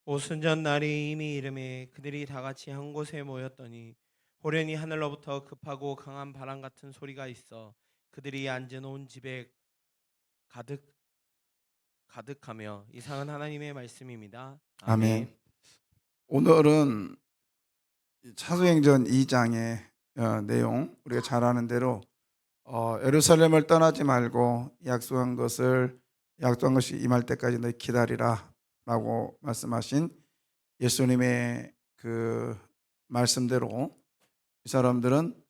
오순절 날이 이미 이름에 그들이 다 같이 한 곳에 모였더니 호련히 하늘로부터 급하고 강한 바람 같은 소리가 있어 그들이 앉은 온 집에 가득 가득하며 이상한 하나님의 말씀입니다. 아멘. 아멘. 오늘은 사도행전 2장의 내용, 우리가 잘 아는 대로 예루살렘을 떠나지 말고 약속한 것이 임할 때까지 너희 기다리라 라고 말씀하신 예수님의 그 말씀대로 이 사람들은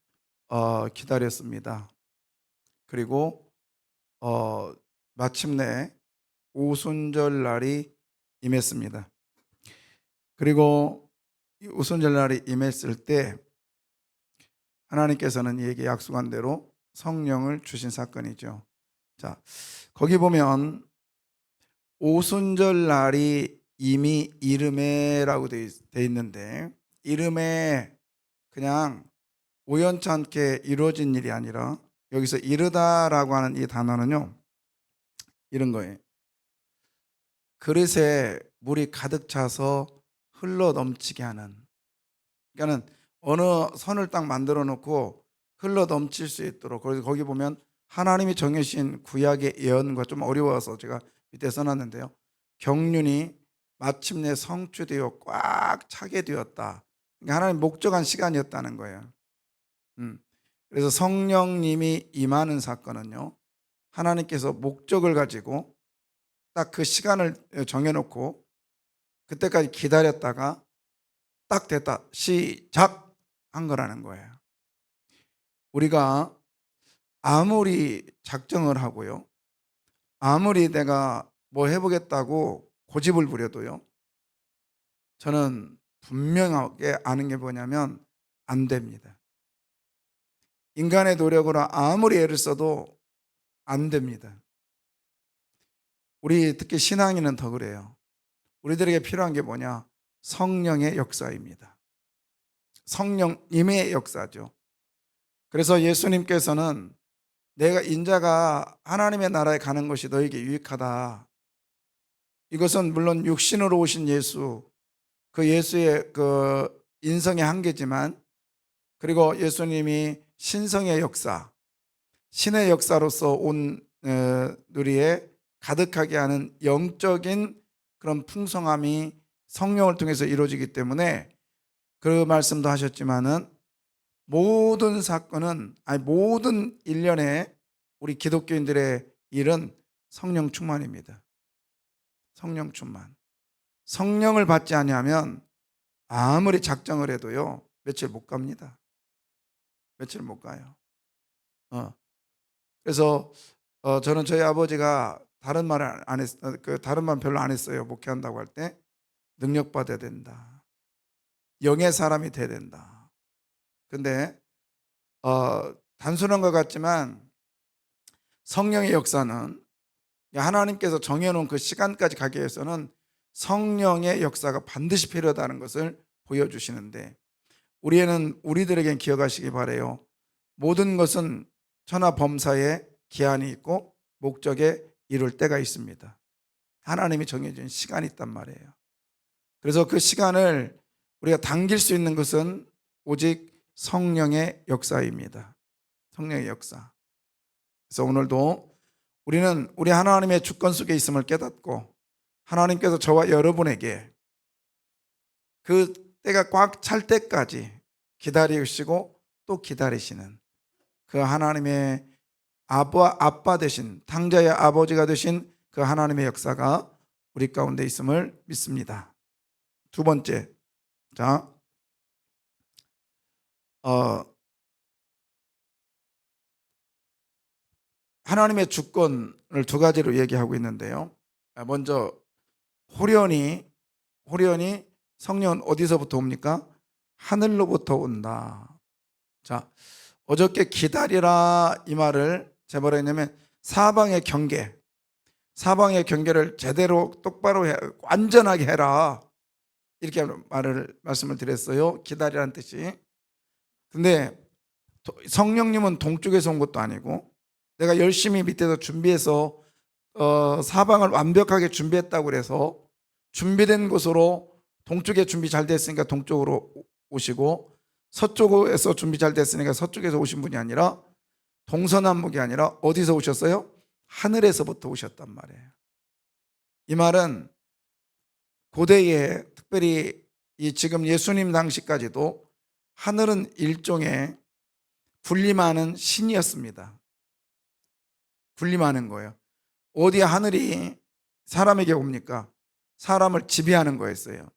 기다렸습니다. 그리고 마침내 오순절 날이 임했습니다. 그리고 이 오순절 날이 임했을 때 하나님께서는 이에게 약속한 대로 성령을 주신 사건이죠. 자, 거기 보면 오순절 날이 이미 이름에라고 돼 있는데, 이름에 그냥 우연찮게 이루어진 일이 아니라 여기서 이르다라고 하는 이 단어는요, 이런 거예요. 그릇에 물이 가득 차서 흘러 넘치게 하는, 그러니까는 어느 선을 딱 만들어 놓고 흘러 넘칠 수 있도록. 그래서 거기 보면 하나님이 정해주신 구약의 예언과, 좀 어려워서 제가 밑에 써놨는데요, 경륜이 마침내 성취되어 꽉 차게 되었다. 그러니까 하나님 목적한 시간이었다는 거예요. 그래서 성령님이 임하는 사건은요, 하나님께서 목적을 가지고 딱 그 시간을 정해놓고 그때까지 기다렸다가 딱 됐다, 시작 한 거라는 거예요. 우리가 아무리 작정을 하고요, 아무리 내가 뭐 해보겠다고 고집을 부려도요, 저는 분명하게 아는 게 뭐냐면 안 됩니다. 인간의 노력으로 아무리 애를 써도 안 됩니다. 우리 특히 신앙인은 더 그래요. 우리들에게 필요한 게 뭐냐? 성령의 역사입니다. 성령님의 역사죠. 그래서 예수님께서는 내가 인자가 하나님의 나라에 가는 것이 너에게 유익하다. 이것은 물론 육신으로 오신 예수, 그 예수의 그 인성의 한계지만, 그리고 예수님이 신성의 역사, 신의 역사로서 온 누리에 가득하게 하는 영적인 그런 풍성함이 성령을 통해서 이루어지기 때문에, 그 말씀도 하셨지만은 모든 사건은, 아니 모든 일련의 우리 기독교인들의 일은 성령 충만입니다. 성령 충만. 성령을 받지 아니하면 아무리 작정을 해도요, 며칠 못 갑니다. 며칠 못 가요. 그래서 저는 저희 아버지가 다른 말을 안 했, 다른 말 별로 안 했어요. 목회한다고 할 때 능력 받아야 된다. 영의 사람이 돼야 된다. 근데 단순한 것 같지만 성령의 역사는, 하나님께서 정해놓은 그 시간까지 가기 위해서는 성령의 역사가 반드시 필요하다는 것을 보여주시는데, 우리들에겐 기억하시기 바라요. 모든 것은 천하범사에 기한이 있고 목적에 이룰 때가 있습니다. 하나님이 정해준 시간이 있단 말이에요. 그래서 그 시간을 우리가 당길 수 있는 것은 오직 성령의 역사입니다. 성령의 역사. 그래서 오늘도 우리는 우리 하나님의 주권 속에 있음을 깨닫고, 하나님께서 저와 여러분에게 그 때가 꽉 찰 때까지 기다리시고 또 기다리시는 그 하나님의 아빠 되신, 탕자의 아버지가 되신 그 하나님의 역사가 우리 가운데 있음을 믿습니다. 두 번째, 자, 하나님의 주권을 두 가지로 얘기하고 있는데요. 먼저 호련히 성령은 어디서부터 옵니까? 하늘로부터 온다. 자, 어저께 기다리라 이 말을 제가 뭐라 했냐면 사방의 경계를 제대로 똑바로 해, 완전하게 해라, 이렇게 말씀을 드렸어요. 기다리라는 뜻이. 근데 성령님은 동쪽에서 온 것도 아니고, 내가 열심히 밑에서 준비해서 사방을 완벽하게 준비했다고 그래서 준비된 곳으로, 동쪽에 준비 잘 됐으니까 동쪽으로 오시고, 서쪽에서 준비 잘 됐으니까 서쪽에서 오신 분이 아니라, 동서남북이 아니라 어디서 오셨어요? 하늘에서부터 오셨단 말이에요. 이 말은 고대에, 특별히 이 지금 예수님 당시까지도 하늘은 일종의 군림하는 신이었습니다. 군림하는 거예요. 어디 하늘이 사람에게 옵니까? 사람을 지배하는 거였어요.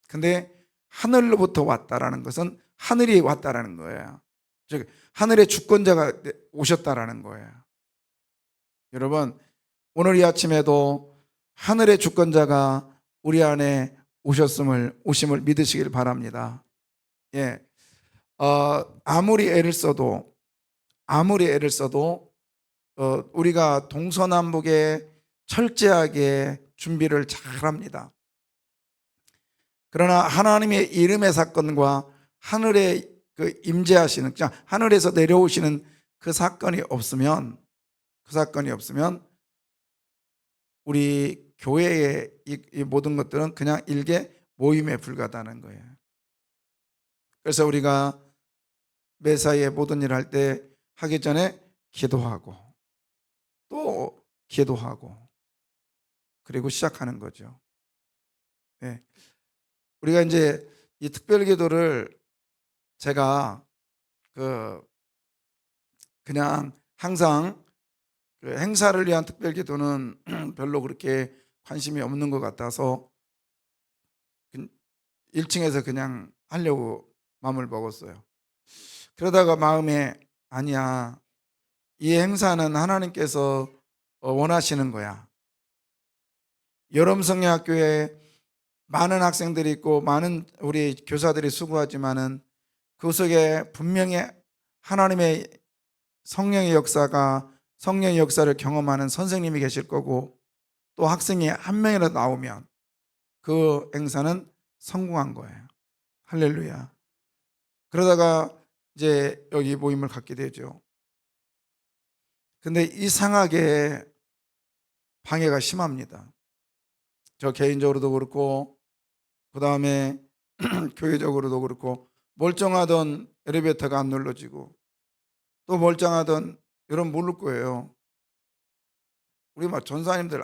근데 하늘로부터 왔다라는 것은 하늘이 왔다라는 거예요. 즉 하늘의 주권자가 오셨다라는 거예요. 여러분, 오늘 이 아침에도 하늘의 주권자가 우리 안에 오심을 믿으시길 바랍니다. 예, 아무리 애를 써도 우리가 동서남북에 철저하게 준비를 잘합니다. 그러나 하나님의 이름의 사건과 하늘에 그 임재하시는, 그냥 하늘에서 내려오시는 그 사건이 없으면 우리 교회의 이 모든 것들은 그냥 일개 모임에 불과하다는 거예요. 그래서 우리가 매사에 모든 일을 할 때 하기 전에 기도하고 또 기도하고 그리고 시작하는 거죠. 네. 우리가 이제 이 특별 기도를 제가 그냥 항상 그 행사를 위한 특별 기도는 별로 그렇게 관심이 없는 것 같아서 1층에서 그냥 하려고 마음을 먹었어요. 그러다가 마음에, 아니야, 이 행사는 하나님께서 원하시는 거야. 여름성령학교에 많은 학생들이 있고 많은 우리 교사들이 수고하지만은 그 속에 분명히 하나님의 성령의 역사를 경험하는 선생님이 계실 거고, 또 학생이 한 명이라도 나오면 그 행사는 성공한 거예요. 할렐루야. 그러다가 이제 여기 모임을 갖게 되죠. 근데 이상하게 방해가 심합니다. 저 개인적으로도 그렇고, 그 다음에 교회적으로도 그렇고, 멀쩡하던 엘리베이터가 안 눌러지고, 또 멀쩡하던, 여러분 모를 거예요. 우리 막 전사님들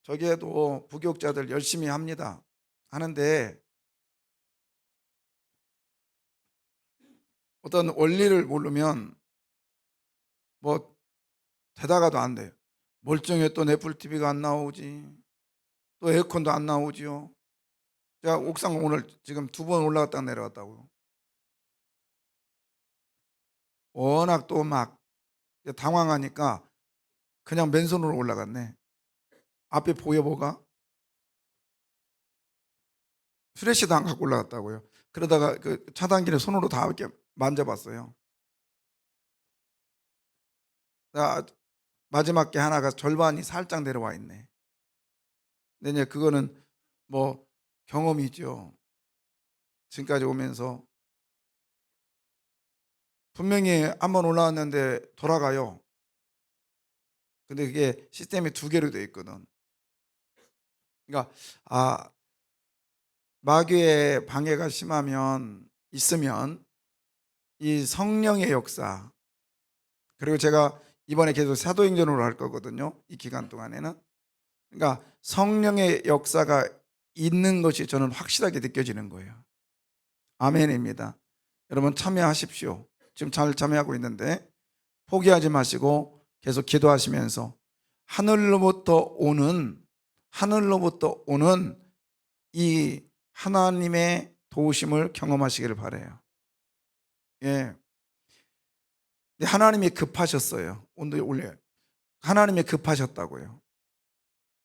저기에도 부교육자들 열심히 하는데 어떤 원리를 모르면 되다가도 안 돼요. 멀쩡했던 애플 TV가 안 나오지, 또 에어컨도 안 나오지요. 제가 옥상 오늘 지금 2번 올라갔다 내려왔다고요. 워낙 또 막 당황하니까 그냥 맨손으로 올라갔네. 앞에 보여 뭐가? 프레시도 안 갖고 올라갔다고요. 그러다가 그 차단기를 손으로 다 이렇게 만져봤어요. 마지막 게 하나가 절반이 살짝 내려와 있네. 근데 이제 그거는 경험이죠. 지금까지 오면서 분명히 한번 올라왔는데 돌아가요. 근데 그게 시스템이 2개로 되어 있거든. 그러니까 마귀의 방해가 있으면 이 성령의 역사, 그리고 제가 이번에 계속 사도행전으로 할 거거든요. 이 기간 동안에는. 그러니까 성령의 역사가 있는 것이 저는 확실하게 느껴지는 거예요. 아멘입니다. 여러분 참여하십시오. 지금 잘 참여하고 있는데 포기하지 마시고 계속 기도하시면서 하늘로부터 오는 이 하나님의 도우심을 경험하시기를 바라요. 예. 하나님이 급하셨어요. 온도에 올려요. 하나님이 급하셨다고요.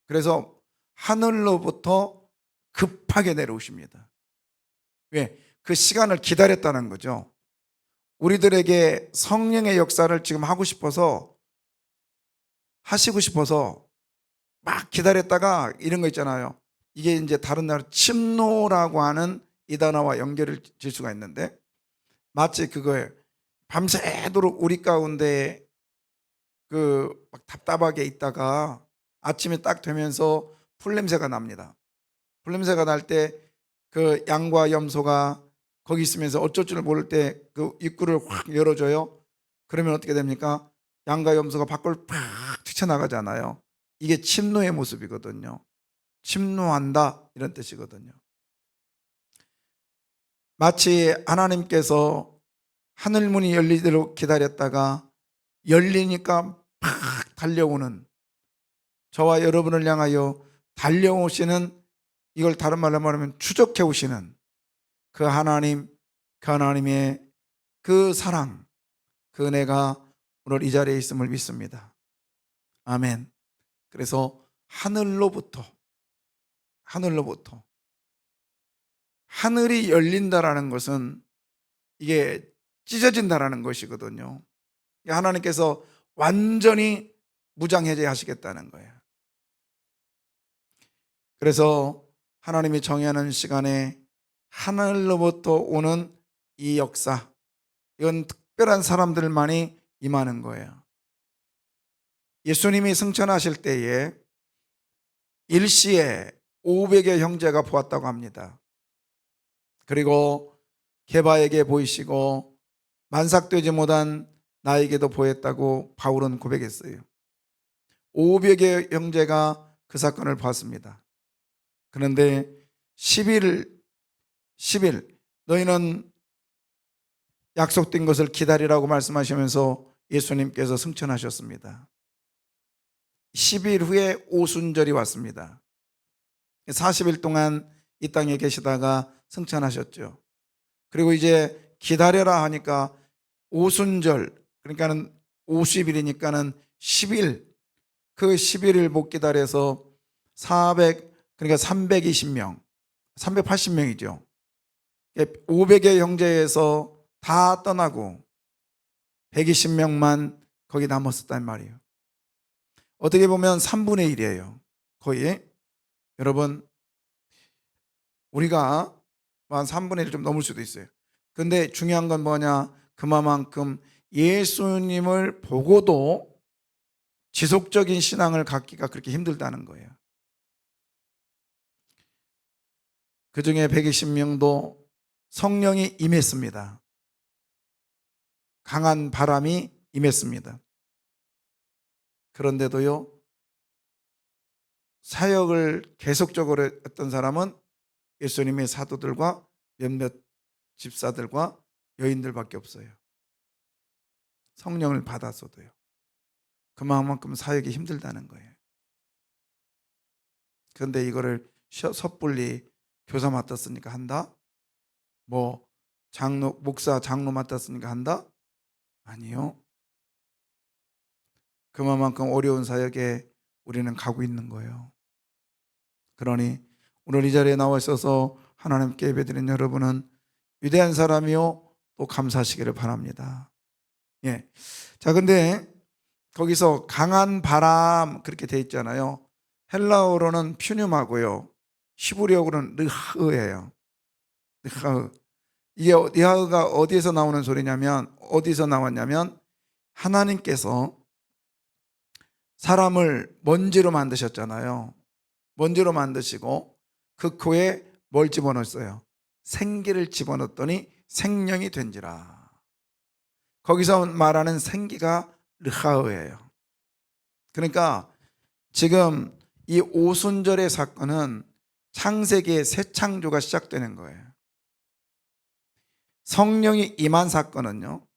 그래서 하늘로부터 급하게 내려오십니다. 왜? 그 시간을 기다렸다는 거죠. 우리들에게 성령의 역사를 지금 하시고 싶어서 막 기다렸다가 이런 거 있잖아요. 이게 이제 다른 나라 침노라고 하는 이 단어와 연결을 질 수가 있는데, 마치 그거예요. 밤새도록 우리 가운데 막 답답하게 있다가 아침에 딱 되면서 풀냄새가 납니다. 풀냄새가 날 때 그 양과 염소가 거기 있으면서 어쩔 줄 모를 때 그 입구를 확 열어줘요. 그러면 어떻게 됩니까? 양과 염소가 밖을 팍 튀쳐나가잖아요. 이게 침노의 모습이거든요. 침노한다 이런 뜻이거든요. 마치 하나님께서 하늘문이 열리도록 기다렸다가 열리니까 팍 달려오는, 저와 여러분을 향하여 달려오시는, 이걸 다른 말로 말하면 추적해 오시는 그 하나님, 그 하나님의 그 사랑, 그 은혜가 오늘 이 자리에 있음을 믿습니다. 아멘. 그래서 하늘로부터 하늘이 열린다라는 것은 이게 찢어진다라는 것이거든요. 하나님께서 완전히 무장해제하시겠다는 거예요. 그래서 하나님이 정하는 시간에 하늘로부터 오는 이 역사, 이건 특별한 사람들만이 임하는 거예요. 예수님이 승천하실 때에 일시에 500의 형제가 보았다고 합니다. 그리고 게바에게 보이시고 만삭되지 못한 나에게도 보였다고 바울은 고백했어요. 500의 형제가 그 사건을 봤습니다. 그런데 10일 너희는 약속된 것을 기다리라고 말씀하시면서 예수님께서 승천하셨습니다. 10일 후에 오순절이 왔습니다. 40일 동안 이 땅에 계시다가 승천하셨죠. 그리고 이제 기다려라 하니까 오순절, 그러니까는 50일이니까는 10일, 그 10일을 못 기다려서 그러니까 320명, 380명이죠. 500의 형제에서 다 떠나고 120명만 거기 남았었단 말이에요. 어떻게 보면 3분의 1이에요. 거의. 여러분, 우리가 한 3분의 1을 좀 넘을 수도 있어요. 근데 중요한 건 뭐냐? 그만큼 예수님을 보고도 지속적인 신앙을 갖기가 그렇게 힘들다는 거예요. 그 중에 120명도 성령이 임했습니다. 강한 바람이 임했습니다. 그런데도요, 사역을 계속적으로 했던 사람은 예수님의 사도들과 몇몇 집사들과 여인들밖에 없어요. 성령을 받았어도요. 그만큼 사역이 힘들다는 거예요. 그런데 이거를 섣불리 교사 맡았으니까 한다? 뭐 목사 장로 맡았으니까 한다? 아니요. 그만큼 어려운 사역에 우리는 가고 있는 거예요. 그러니 오늘 이 자리에 나와 있어서 하나님께 예배드린 여러분은 위대한 사람이요 또 감사하시기를 바랍니다. 예. 자, 근데 거기서 강한 바람 그렇게 돼 있잖아요. 헬라어로는 퓨뉴마고요. 히브리어로는 르하흐예요. 르하흐. 이게 르하흐가 어디에서 나오는 소리냐면, 어디서 나왔냐면 하나님께서 사람을 먼지로 만드셨잖아요. 먼지로 만드시고 그 코에 뭘 집어넣었어요? 생기를 집어넣었더니 생명이 된지라. 거기서 말하는 생기가 르하흐예요. 그러니까 지금 이 오순절의 사건은 창세기의 새 창조가 시작되는 거예요. 성령이 임한 사건은요,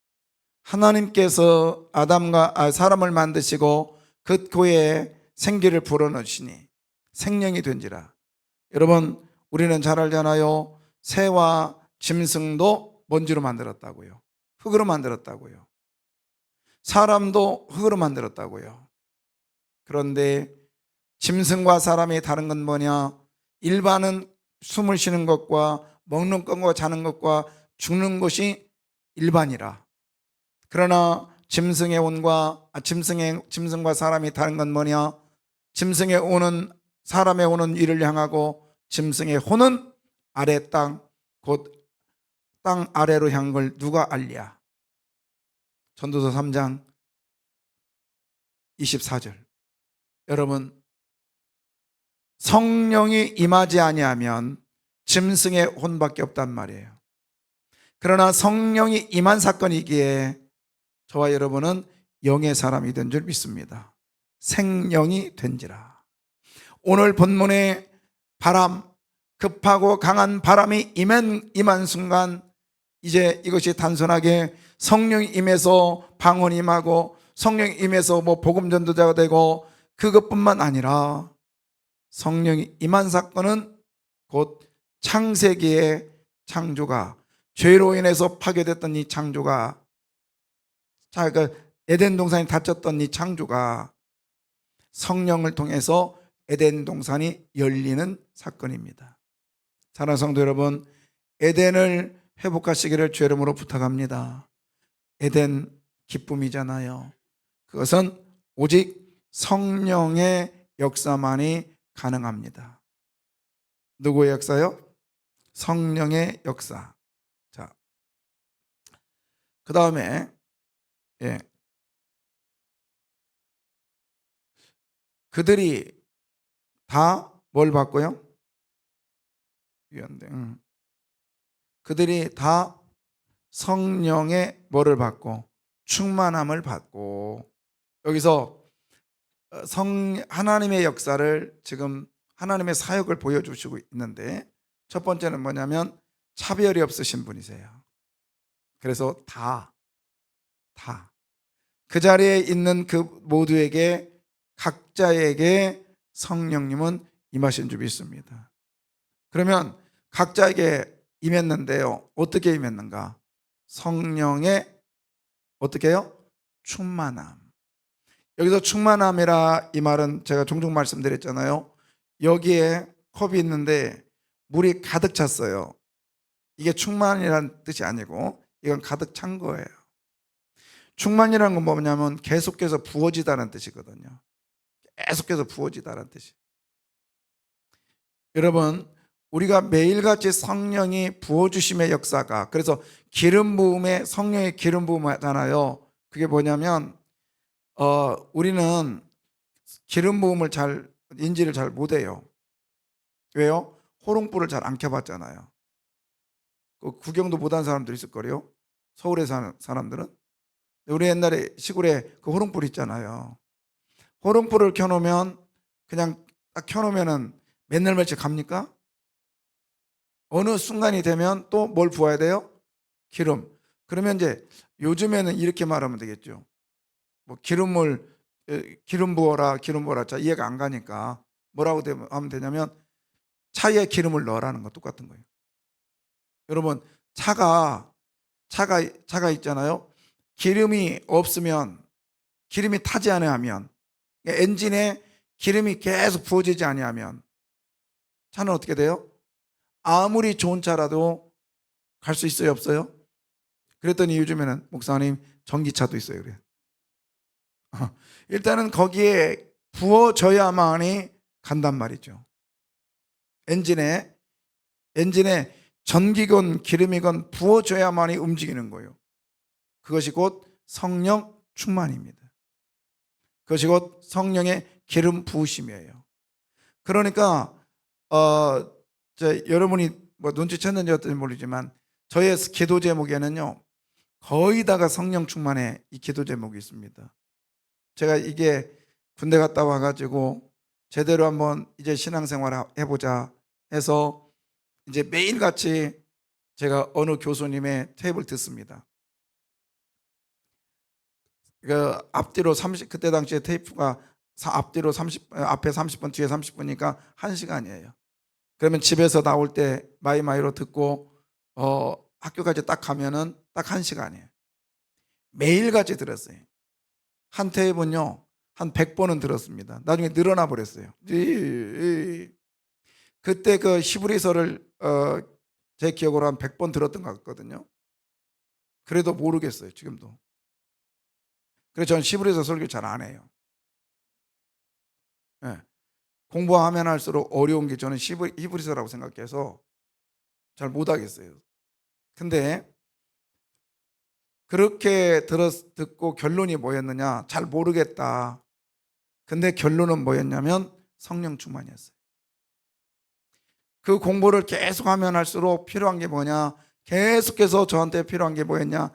하나님께서 사람을 만드시고 그 코에 생기를 불어넣으시니 생명이 된지라. 여러분, 우리는 잘 알잖아요. 새와 짐승도 먼지로 만들었다고요. 흙으로 만들었다고요. 사람도 흙으로 만들었다고요. 그런데 짐승과 사람이 다른 건 뭐냐? 일반은 숨을 쉬는 것과 먹는 것과 자는 것과 죽는 것이 일반이라. 그러나 짐승과 사람이 다른 건 뭐냐? 짐승의 오는 사람의 오는 이를 향하고 짐승의 호는 아래 땅, 곧 땅 아래로 향한 걸 누가 알랴? 전도서 3장 24절. 여러분, 성령이 임하지 아니하면 짐승의 혼밖에 없단 말이에요. 그러나 성령이 임한 사건이기에 저와 여러분은 영의 사람이 된 줄 믿습니다. 생령이 된지라. 오늘 본문의 바람, 급하고 강한 바람이 임한 순간 이제 이것이 단순하게 성령이 임해서 방언이 임하고 성령이 임해서 뭐 복음 전도자가 되고 그것뿐만 아니라 성령이 임한 사건은 곧 창세기의 창조가, 죄로 인해서 파괴됐던 이 창조가, 에덴 동산이 닫혔던 이 창조가 성령을 통해서 에덴 동산이 열리는 사건입니다. 사랑하는 성도 여러분, 에덴을 회복하시기를 주 이름으로 부탁합니다. 에덴 기쁨이잖아요. 그것은 오직 성령의 역사만이 가능합니다. 누구의 역사요? 성령의 역사. 자, 그 다음에 그들이 다 뭘 받고요? 그들이 다 성령의 뭐를 받고 충만함을 받고, 여기서 하나님의 역사를 지금 하나님의 사역을 보여주시고 있는데, 첫 번째는 뭐냐면 차별이 없으신 분이세요. 그래서 그 자리에 있는 그 모두에게, 각자에게 성령님은 임하신 줄 믿습니다. 그러면 각자에게 임했는데요, 어떻게 임했는가? 성령의 어떻게 해요? 충만함. 여기서 충만함이라 이 말은 제가 종종 말씀드렸잖아요. 여기에 컵이 있는데 물이 가득 찼어요. 이게 충만이라는 뜻이 아니고 이건 가득 찬 거예요. 충만이라는 건 뭐냐면 계속해서 부어지다는 뜻이거든요. 계속해서 부어지다는 뜻이. 여러분, 우리가 매일같이 성령이 부어주심의 역사가, 그래서 기름 부음에 성령의 기름 부음 하잖아요. 그게 뭐냐면 우리는 기름 부음을 인지를 잘 못해요. 왜요? 호롱불을 잘 안 켜봤잖아요. 구경도 못한 사람들 있을 거래요. 서울에 사는 사람들은. 우리 옛날에 시골에 그 호롱불 있잖아요. 호롱불을 켜놓으면 그냥 딱 켜놓으면은 맨날 며칠 갑니까? 어느 순간이 되면 또 뭘 부어야 돼요? 기름. 그러면 이제 요즘에는 이렇게 말하면 되겠죠. 뭐 기름 부어라, 기름 부어라. 자, 이해가 안 가니까 뭐라고 하면 되냐면 차에 기름을 넣으라는 거 똑같은 거예요. 여러분, 차가 있잖아요. 기름이 없으면, 기름이 타지 않으면, 엔진에 기름이 계속 부어지지 아니하면 차는 어떻게 돼요? 아무리 좋은 차라도 갈 수 있어요, 없어요? 그랬더니 요즘에는 목사님 전기차도 있어요. 그래. 일단은 거기에 부어져야만이 간단 말이죠. 엔진에 전기건 기름이건 부어져야만이 움직이는 거예요. 그것이 곧 성령 충만입니다. 그것이 곧 성령의 기름 부으심이에요. 그러니까 여러분이 뭐 눈치챘는지 어떤지 모르지만 저의 기도 제목에는요, 거의 다가 성령 충만의 이 기도 제목이 있습니다. 제가 이게 군대 갔다 와가지고 제대로 한번 이제 신앙생활 해보자 해서 이제 매일같이 제가 어느 교수님의 테이프를 듣습니다. 그 앞뒤로 그때 당시에 테이프가 앞뒤로 앞에 30분 뒤에 30분이니까 1시간이에요. 그러면 집에서 나올 때 마이마이로 듣고 학교까지 딱 가면은 딱 1시간이에요. 매일같이 들었어요. 한 테이프는요 한 100번은 들었습니다. 나중에 늘어나 버렸어요. 그때 그 히브리서를 제 기억으로 한 100번 들었던 것 같거든요. 그래도 모르겠어요, 지금도. 그래서 저는 히브리서 설교 잘 안 해요. 네. 공부하면 할수록 어려운 게 저는 히브리서라고 생각해서 잘 못하겠어요. 근데 그렇게 듣고 결론이 뭐였느냐? 잘 모르겠다. 근데 결론은 뭐였냐면 성령 충만이었어요. 그 공부를 계속 하면 할수록 필요한 게 뭐냐? 계속해서 저한테 필요한 게 뭐였냐?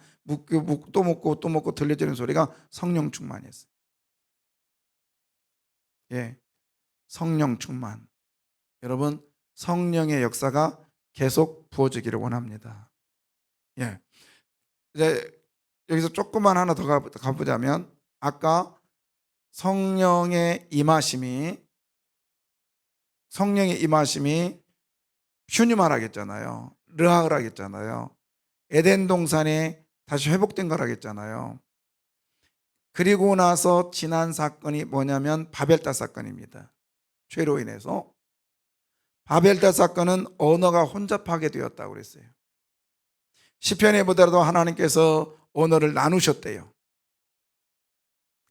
또 묻고 또 묻고 들려지는 소리가 성령 충만이었어요. 예, 성령 충만. 여러분, 성령의 역사가 계속 부어지기를 원합니다. 예, 이제 여기서 조금만 하나 더 가보자면, 아까 성령의 임하심이 슈니마라 했잖아요. 르하으라 했잖아요. 에덴 동산에 다시 회복된 거라 했잖아요. 그리고 나서 지난 사건이 뭐냐면 바벨탑 사건입니다. 죄로 인해서 바벨탑 사건은 언어가 혼잡하게 되었다고 그랬어요. 시편에 보더라도 하나님께서 언어를 나누셨대요.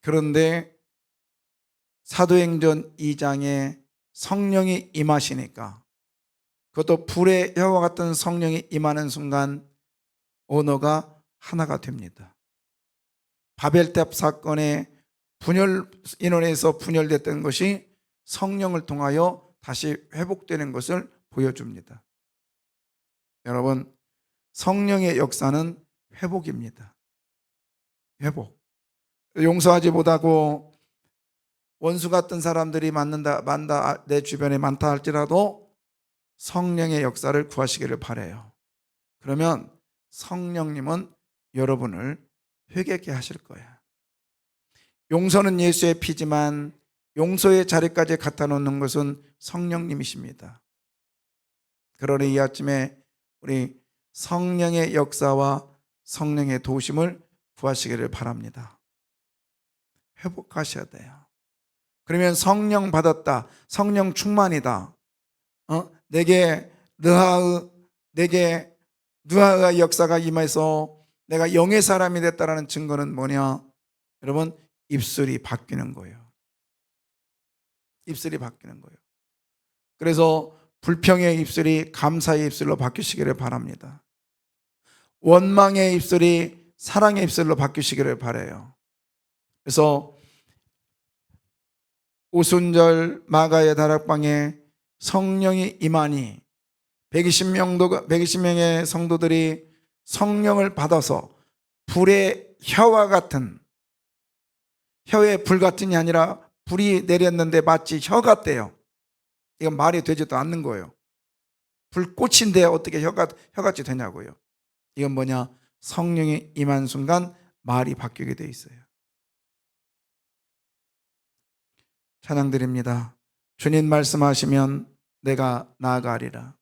그런데 사도행전 2장에 성령이 임하시니까, 그것도 불의 혀와 같은 성령이 임하는 순간 언어가 하나가 됩니다. 바벨탑 사건의 인원에서 분열됐던 것이 성령을 통하여 다시 회복되는 것을 보여줍니다. 여러분, 성령의 역사는 회복입니다. 회복. 용서하지 못하고 원수 같은 사람들이 내 주변에 많다 할지라도 성령의 역사를 구하시기를 바라요. 그러면 성령님은 여러분을 회개케 하실 거야. 용서는 예수의 피지만 용서의 자리까지 갖다 놓는 것은 성령님이십니다. 그러니 이 아침에 우리 성령의 역사와 성령의 도우심을 구하시기를 바랍니다. 회복하셔야 돼요. 그러면 성령 받았다, 성령 충만이다, 내게 느하의 역사가 임해서 내가 영의 사람이 됐다라는 증거는 뭐냐? 여러분, 입술이 바뀌는 거예요. 입술이 바뀌는 거예요. 그래서 불평의 입술이 감사의 입술로 바뀌시기를 바랍니다. 원망의 입술이 사랑의 입술로 바뀌시기를 바라요. 그래서 오순절 마가의 다락방에 성령이 임하니 120명의 성도들이 성령을 받아서 불의 혀와 같은, 혀의 불 같은이 아니라 불이 내렸는데 마치 혀 같대요. 이건 말이 되지도 않는 거예요. 불꽃인데 어떻게 혀같이 되냐고요. 이건 뭐냐? 성령이 임한 순간 말이 바뀌게 돼 있어요. 찬양드립니다. 주님 말씀하시면 내가 나아가리라.